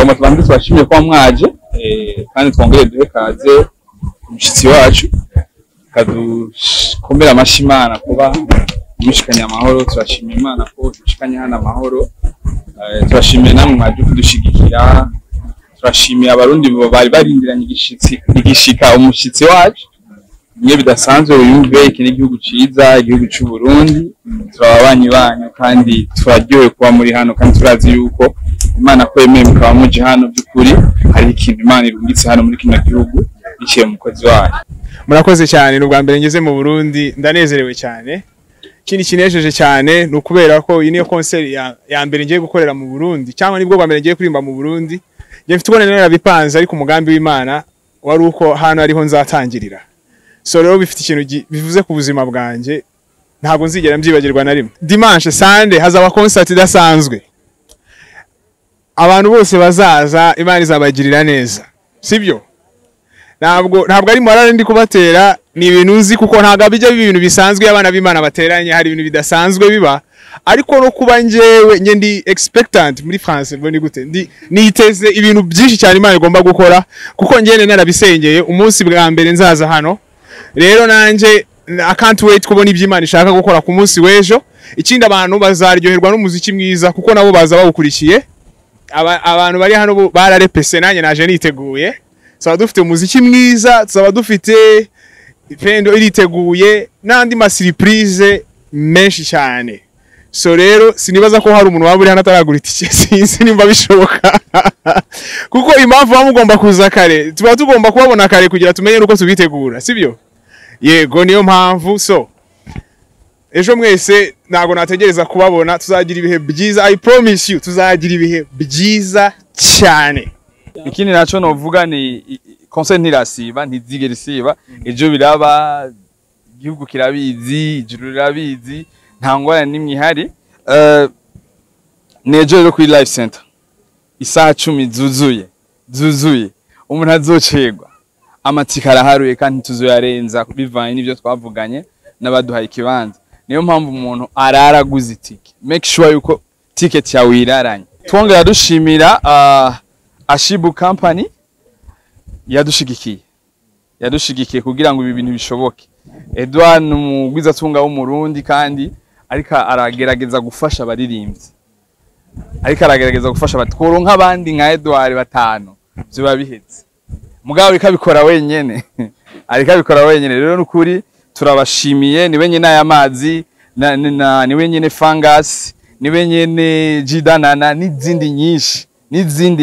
twama tubanze twashimye kwa mwaje kandi twongere duhe kaze umushitsi wacu kadukomera amashimana kuba umushikanya amahoro. Turashimira Imana ko dushikanya hana amahoro. Turashimira namwe mwaje kudushigikira. Turashimira abarundi bari barindiranye igishika umushitsi wacu niye bidasanzwe. Uyumve iki n'igihugu ciza, igihugu cy'u Burundi. Turababanyi banyu kandi turaryoye kuba muri hano, kandi turazi yuko Imana ko yemeye mukaba muje hano by'ukuri hari ikintu Imana irungitse hano muri kino gihugu biciye mu mukozi wayo. Murakoze cyane. N'ubwa mbere ngeze mu Burundi ndanezerewe cyane. Kindi kinejeje cyane nukubera ko iyi niyo concert ya mbere ngiye gukorera mu Burundi, cyangwa nibwo bwa mbere ngiye kurimba mu Burundi. Ngiye mfite ubone nera bipanze ariko umugambi w'Imana wari uko hano ariho nzatangirira. So rero bifite ikintu bivuze ku buzima bwanje ntabwo nzigera mbyibagirwa na rimwe. Dimanche Sunday hazaba concert idasanzwe. Abantu bose bazaza Imana izabagirira neza. Sibyo? Ntabwo ari morale ndi kubatera, ni ibintu uzi kuko ntago bijya ibintu bisanzwe abana b'Imana bateranye, hari ibintu bidasanzwe biba. Ariko no kuba njewe nge ndi expectant muri France mboni gute niteze ibintu byinshi cyane Imana igomba gukora kuko ngene narabisengeye umunsi bwa mbere nzaza hano. Rero nanje I can't wait kubona ibyo Imana ishaka gukora ku munsi w'ejo. Ikindi abantu bazaryoherwa n'umuziki mwiza kuko nabo baza bawukurikiye. Abantu bari hano bararepese nanjye naje niteguye. Saba dufite umuziki mwiza, saba dufite PEMDO iriteguye n'andi ma surprise menshi cyane. So rero sinibaza ko hari umuntu waburi hano ataragura itike, sinzi nimba bishoboka. Kuko impamvu bamugomba kuza kare, tuba tugomba kubabona kare kugira tumenye uko tubitegura, sibyo? Yego niyo mpamvu. So ejo mwese nago nategereza kubabona, tuzagira ibihe byiza. I promise you tuzagira ibihe byiza cyane. Ikindi naco novuga ni concert ntirasiba, ntizigera isiba. Ejo biraba, igihugu kirabizi, ijuru rirabizi, nta ngwara nimwe ihari. Nejo rero kuri live center isaha 10 zuzuye umuntu azocegwa. Amatika araharuye kandi tuzoyarenza bivanye n'ivyo twavuganye n'abaduhaye ikibanza. Niyo mpamvu umuntu araraguza itike. Make sure yuko ticket yawe iraranye. Twongera dushimira Ashibu company yadushigikiye kugira ngo ibi bintu bishoboke. Edouard n'umugwiza tunga w'umurundi kandi ariko aragerageza gufasha abaririmbyi. Ariko aragerageza gufasha batworonka abandi nka Edouard batanu byo bihetse. Mugabo ikabikora wenyene. Ariko abikora wenyene. Rero n'ukuri turabashimiye. Ni wenyene y'amazi ni wenyene fungus, ni wenyene jidanana n'izindi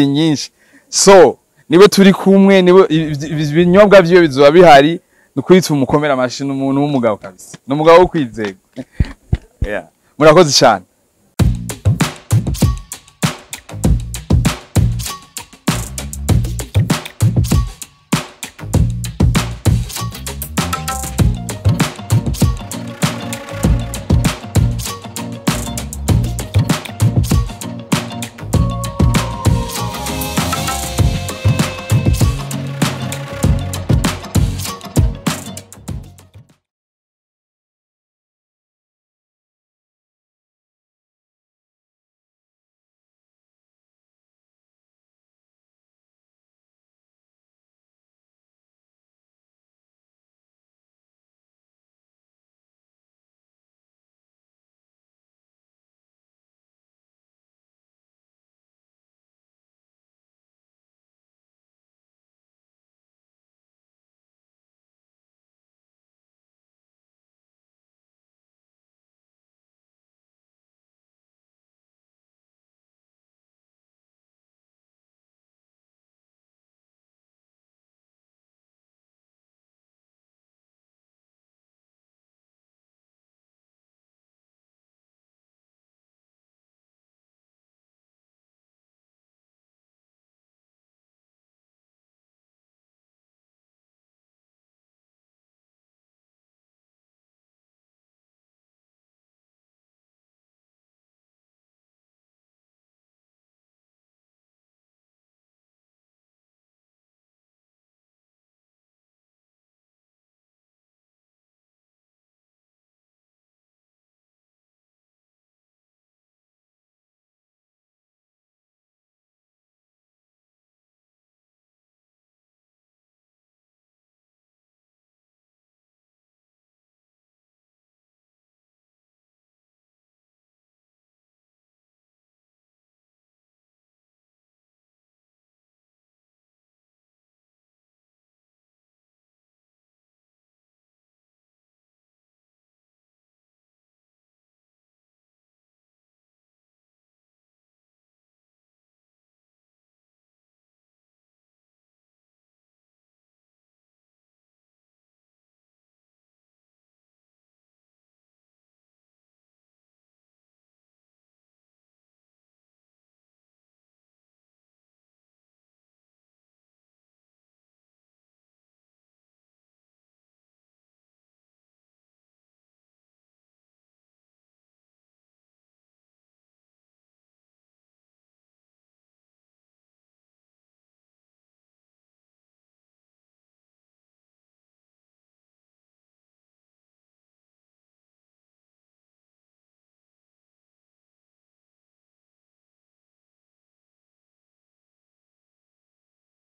nyinshi. So niwe turi kumwe, niwe ibinyobwa byo bizoba bihari. Nukuri tumukomera amashini umuntu w'umugabo kabisa. N'umugabo wo kwizega. Yeah. Murakoze cyane.